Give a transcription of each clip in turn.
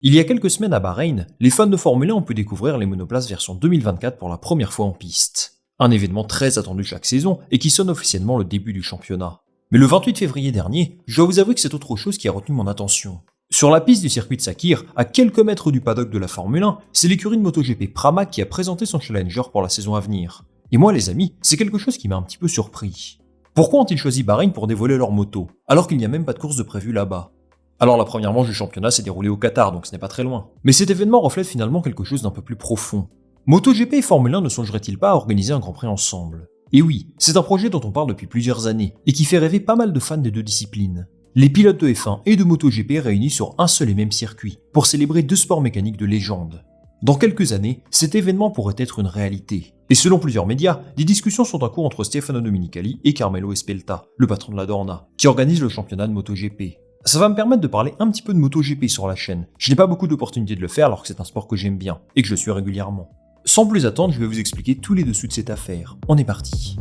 Il y a quelques semaines à Bahreïn, les fans de Formule 1 ont pu découvrir les monoplaces version 2024 pour la première fois en piste. Un événement très attendu chaque saison et qui sonne officiellement le début du championnat. Mais le 28 février dernier, je dois vous avouer que c'est autre chose qui a retenu mon attention. Sur la piste du circuit de Sakir, à quelques mètres du paddock de la Formule 1, c'est l'écurie de MotoGP Pramac qui a présenté son challenger pour la saison à venir. Et moi les amis, c'est quelque chose qui m'a un petit peu surpris. Pourquoi ont-ils choisi Bahreïn pour dévoiler leur moto, alors qu'il n'y a même pas de course de prévue là-bas? Alors la première manche du championnat s'est déroulée au Qatar, donc ce n'est pas très loin. Mais cet événement reflète finalement quelque chose d'un peu plus profond. MotoGP et Formule 1 ne songeraient-ils pas à organiser un Grand Prix ensemble? Et oui, c'est un projet dont on parle depuis plusieurs années, et qui fait rêver pas mal de fans des deux disciplines. Les pilotes de F1 et de MotoGP réunis sur un seul et même circuit, pour célébrer deux sports mécaniques de légende. Dans quelques années, cet événement pourrait être une réalité. Et selon plusieurs médias, des discussions sont en cours entre Stefano Domenicali et Carmelo Espelta, le patron de la Dorna, qui organise le championnat de MotoGP. Ça va me permettre de parler un petit peu de MotoGP sur la chaîne. Je n'ai pas beaucoup d'opportunités de le faire alors que c'est un sport que j'aime bien, et que je suis régulièrement. Sans plus attendre, je vais vous expliquer tous les dessous de cette affaire. On est parti.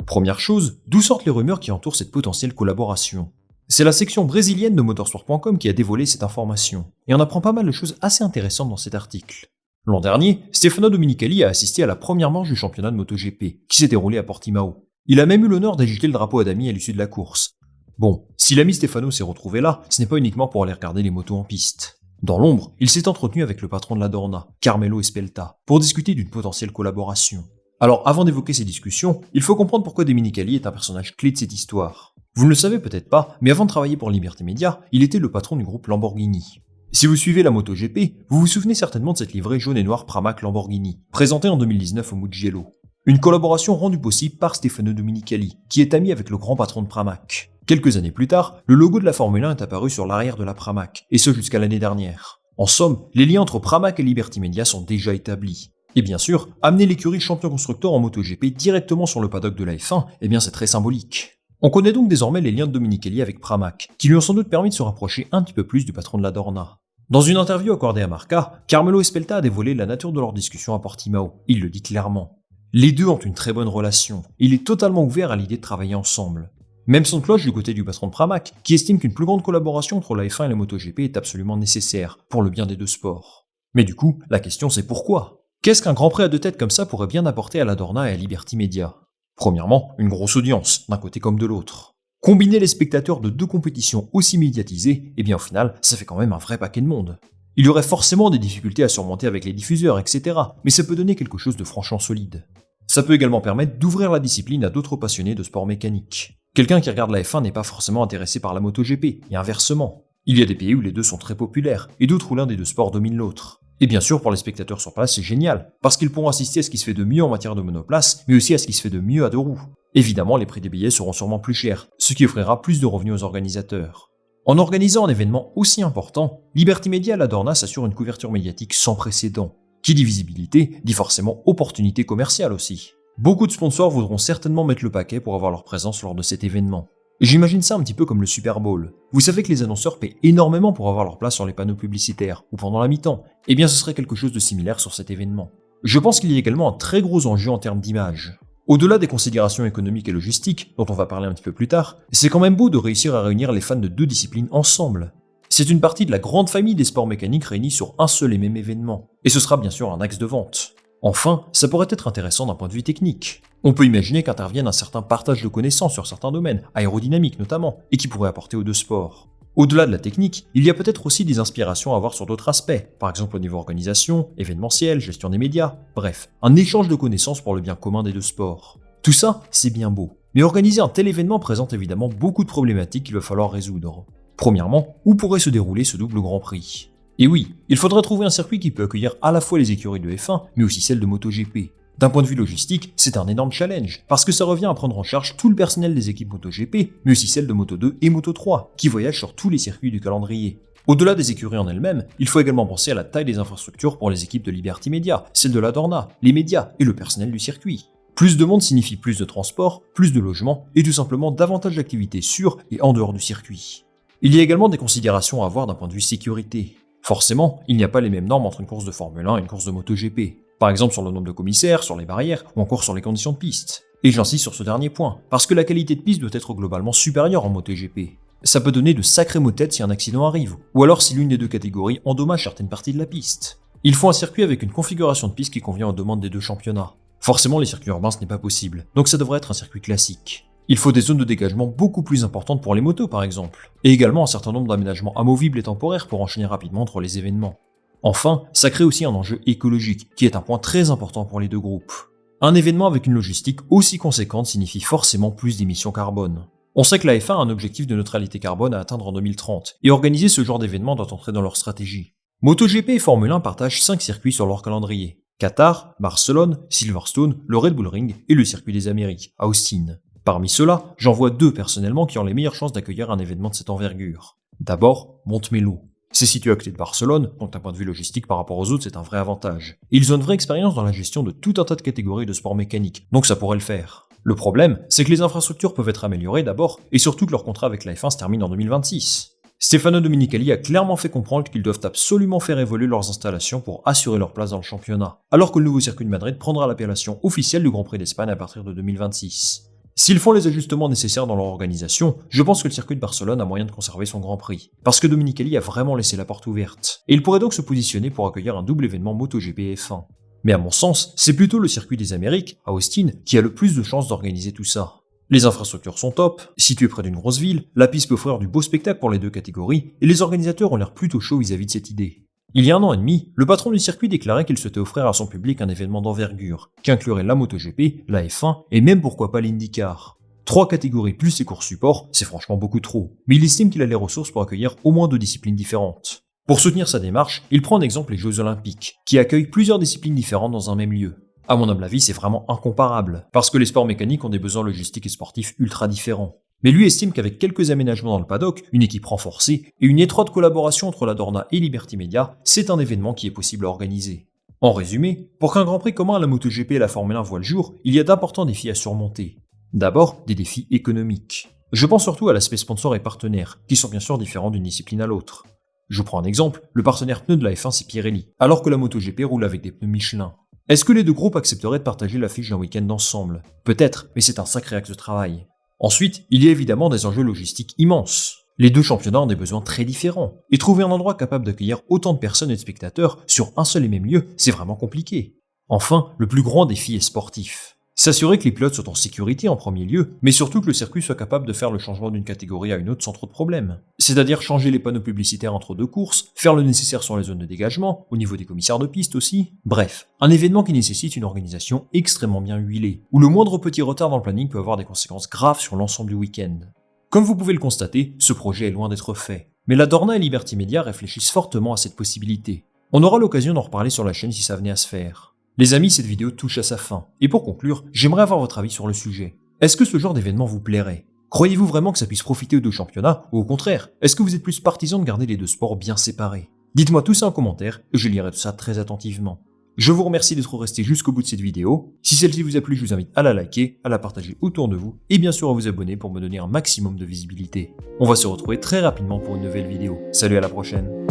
Première chose, d'où sortent les rumeurs qui entourent cette potentielle collaboration? C'est la section brésilienne de motorsport.com qui a dévoilé cette information, et on apprend pas mal de choses assez intéressantes dans cet article. L'an dernier, Stefano Domenicali a assisté à la première manche du championnat de MotoGP, qui s'est déroulée à Portimao. Il a même eu l'honneur d'agiter le drapeau ad ami à l'issue de la course. Bon, si l'ami Stefano s'est retrouvé là, ce n'est pas uniquement pour aller regarder les motos en piste. Dans l'ombre, il s'est entretenu avec le patron de la Dorna, Carmelo Espelta, pour discuter d'une potentielle collaboration. Alors avant d'évoquer ces discussions, il faut comprendre pourquoi Domenicali est un personnage clé de cette histoire. Vous ne le savez peut-être pas, mais avant de travailler pour Liberty Media, il était le patron du groupe Lamborghini. Si vous suivez la MotoGP, vous vous souvenez certainement de cette livrée jaune et noire Pramac Lamborghini, présentée en 2019 au Mugello. Une collaboration rendue possible par Stefano Domenicali, qui est ami avec le grand patron de Pramac. Quelques années plus tard, le logo de la Formule 1 est apparu sur l'arrière de la Pramac, et ce jusqu'à l'année dernière. En somme, les liens entre Pramac et Liberty Media sont déjà établis. Et bien sûr, amener l'écurie champion constructeur en MotoGP directement sur le paddock de la F1, eh bien c'est très symbolique. On connaît donc désormais les liens de Domenicali avec Pramac, qui lui ont sans doute permis de se rapprocher un petit peu plus du patron de la Dorna. Dans une interview accordée à Marca, Carmelo Espelta a dévoilé la nature de leur discussion à Portimao, il le dit clairement. Les deux ont une très bonne relation, et il est totalement ouvert à l'idée de travailler ensemble. Même son de cloche du côté du patron de Pramac, qui estime qu'une plus grande collaboration entre la F1 et la MotoGP est absolument nécessaire, pour le bien des deux sports. Mais du coup, la question c'est pourquoi? Qu'est-ce qu'un Grand Prix à deux têtes comme ça pourrait bien apporter à la Dorna et à Liberty Media? Premièrement, une grosse audience, d'un côté comme de l'autre. Combiner les spectateurs de deux compétitions aussi médiatisées, eh bien au final, ça fait quand même un vrai paquet de monde. Il y aurait forcément des difficultés à surmonter avec les diffuseurs, etc. Mais ça peut donner quelque chose de franchement solide. Ça peut également permettre d'ouvrir la discipline à d'autres passionnés de sport mécanique. Quelqu'un qui regarde la F1 n'est pas forcément intéressé par la MotoGP, et inversement. Il y a des pays où les deux sont très populaires, et d'autres où l'un des deux sports domine l'autre. Et bien sûr, pour les spectateurs sur place, c'est génial, parce qu'ils pourront assister à ce qui se fait de mieux en matière de monoplace, mais aussi à ce qui se fait de mieux à deux roues. Évidemment, les prix des billets seront sûrement plus chers, ce qui offrira plus de revenus aux organisateurs. En organisant un événement aussi important, Liberty Media et la Dorna s'assurent une couverture médiatique sans précédent. Qui dit visibilité, dit forcément opportunité commerciale aussi. Beaucoup de sponsors voudront certainement mettre le paquet pour avoir leur présence lors de cet événement. J'imagine ça un petit peu comme le Super Bowl. Vous savez que les annonceurs paient énormément pour avoir leur place sur les panneaux publicitaires, ou pendant la mi-temps. Eh bien ce serait quelque chose de similaire sur cet événement. Je pense qu'il y a également un très gros enjeu en termes d'image. Au-delà des considérations économiques et logistiques, dont on va parler un petit peu plus tard, c'est quand même beau de réussir à réunir les fans de deux disciplines ensemble. C'est une partie de la grande famille des sports mécaniques réunis sur un seul et même événement. Et ce sera bien sûr un axe de vente. Enfin, ça pourrait être intéressant d'un point de vue technique. On peut imaginer qu'intervienne un certain partage de connaissances sur certains domaines, aérodynamiques notamment, et qui pourrait apporter aux deux sports. Au-delà de la technique, il y a peut-être aussi des inspirations à avoir sur d'autres aspects, par exemple au niveau organisation, événementiel, gestion des médias, bref, un échange de connaissances pour le bien commun des deux sports. Tout ça, c'est bien beau, mais organiser un tel événement présente évidemment beaucoup de problématiques qu'il va falloir résoudre. Premièrement, où pourrait se dérouler ce double Grand Prix? Et oui, il faudrait trouver un circuit qui peut accueillir à la fois les écuries de F1, mais aussi celles de MotoGP. D'un point de vue logistique, c'est un énorme challenge, parce que ça revient à prendre en charge tout le personnel des équipes MotoGP, mais aussi celles de Moto2 et Moto3, qui voyagent sur tous les circuits du calendrier. Au-delà des écuries en elles-mêmes, il faut également penser à la taille des infrastructures pour les équipes de Liberty Media, celles de la Dorna, les médias et le personnel du circuit. Plus de monde signifie plus de transport, plus de logements, et tout simplement davantage d'activités sur et en dehors du circuit. Il y a également des considérations à avoir d'un point de vue sécurité. Forcément, il n'y a pas les mêmes normes entre une course de Formule 1 et une course de MotoGP. Par exemple sur le nombre de commissaires, sur les barrières, ou encore sur les conditions de piste. Et j'insiste sur ce dernier point, parce que la qualité de piste doit être globalement supérieure en MotoGP. Ça peut donner de sacrés maux de tête si un accident arrive, ou alors si l'une des deux catégories endommage certaines parties de la piste. Il faut un circuit avec une configuration de piste qui convient aux demandes des deux championnats. Forcément, les circuits urbains ce n'est pas possible, donc ça devrait être un circuit classique. Il faut des zones de dégagement beaucoup plus importantes pour les motos par exemple, et également un certain nombre d'aménagements amovibles et temporaires pour enchaîner rapidement entre les événements. Enfin, ça crée aussi un enjeu écologique, qui est un point très important pour les deux groupes. Un événement avec une logistique aussi conséquente signifie forcément plus d'émissions carbone. On sait que la F1 a un objectif de neutralité carbone à atteindre en 2030, et organiser ce genre d'événement doit entrer dans leur stratégie. MotoGP et Formule 1 partagent 5 circuits sur leur calendrier. Qatar, Barcelone, Silverstone, le Red Bull Ring et le circuit des Amériques, à Austin. Parmi ceux-là, j'en vois 2 personnellement qui ont les meilleures chances d'accueillir un événement de cette envergure. D'abord, Montmeló. C'est situé à côté de Barcelone, donc d'un point de vue logistique par rapport aux autres, c'est un vrai avantage. Et ils ont une vraie expérience dans la gestion de tout un tas de catégories de sports mécaniques, donc ça pourrait le faire. Le problème, c'est que les infrastructures peuvent être améliorées d'abord, et surtout que leur contrat avec la F1 se termine en 2026. Stefano Domenicali a clairement fait comprendre qu'ils doivent absolument faire évoluer leurs installations pour assurer leur place dans le championnat, alors que le nouveau circuit de Madrid prendra l'appellation officielle du Grand Prix d'Espagne à partir de 2026. S'ils font les ajustements nécessaires dans leur organisation, je pense que le circuit de Barcelone a moyen de conserver son Grand Prix, parce que Domenicali a vraiment laissé la porte ouverte, et il pourrait donc se positionner pour accueillir un double événement MotoGP et F1. Mais à mon sens, c'est plutôt le circuit des Amériques, à Austin, qui a le plus de chances d'organiser tout ça. Les infrastructures sont top, situées près d'une grosse ville, la piste peut offrir du beau spectacle pour les deux catégories, et les organisateurs ont l'air plutôt chauds vis-à-vis de cette idée. Il y a 1 an et demi, le patron du circuit déclarait qu'il souhaitait offrir à son public un événement d'envergure, qui inclurait la MotoGP, la F1 et même pourquoi pas l'IndyCar. 3 catégories plus ses courses support, c'est franchement beaucoup trop, mais il estime qu'il a les ressources pour accueillir au moins 2 disciplines différentes. Pour soutenir sa démarche, il prend en exemple les Jeux Olympiques, qui accueillent plusieurs disciplines différentes dans un même lieu. À mon humble avis, c'est vraiment incomparable, parce que les sports mécaniques ont des besoins logistiques et sportifs ultra différents. Mais lui estime qu'avec quelques aménagements dans le paddock, une équipe renforcée et une étroite collaboration entre la Dorna et Liberty Media, c'est un événement qui est possible à organiser. En résumé, pour qu'un Grand Prix commun à la MotoGP et la Formule 1 voit le jour, il y a d'importants défis à surmonter. D'abord, des défis économiques. Je pense surtout à l'aspect sponsor et partenaire, qui sont bien sûr différents d'une discipline à l'autre. Je prends un exemple, le partenaire pneu de la F1 c'est Pirelli, alors que la MotoGP roule avec des pneus Michelin. Est-ce que les deux groupes accepteraient de partager l'affiche d'un week-end ensemble? Peut-être, mais c'est un sacré axe de travail. Ensuite, il y a évidemment des enjeux logistiques immenses. Les deux championnats ont des besoins très différents, et trouver un endroit capable d'accueillir autant de personnes et de spectateurs sur un seul et même lieu, c'est vraiment compliqué. Enfin, le plus grand défi est sportif. S'assurer que les pilotes sont en sécurité en premier lieu, mais surtout que le circuit soit capable de faire le changement d'une catégorie à une autre sans trop de problèmes. C'est-à-dire changer les panneaux publicitaires entre 2 courses, faire le nécessaire sur les zones de dégagement, au niveau des commissaires de piste aussi. Bref, un événement qui nécessite une organisation extrêmement bien huilée, où le moindre petit retard dans le planning peut avoir des conséquences graves sur l'ensemble du week-end. Comme vous pouvez le constater, ce projet est loin d'être fait. Mais la Dorna et Liberty Media réfléchissent fortement à cette possibilité. On aura l'occasion d'en reparler sur la chaîne si ça venait à se faire. Les amis, cette vidéo touche à sa fin, et pour conclure, j'aimerais avoir votre avis sur le sujet. Est-ce que ce genre d'événement vous plairait? Croyez-vous vraiment que ça puisse profiter aux deux championnats, ou au contraire, est-ce que vous êtes plus partisan de garder les deux sports bien séparés? Dites-moi tout ça en commentaire, et je lirai tout ça très attentivement. Je vous remercie d'être resté jusqu'au bout de cette vidéo. Si celle-ci vous a plu, je vous invite à la liker, à la partager autour de vous, et bien sûr à vous abonner pour me donner un maximum de visibilité. On va se retrouver très rapidement pour une nouvelle vidéo. Salut, à la prochaine.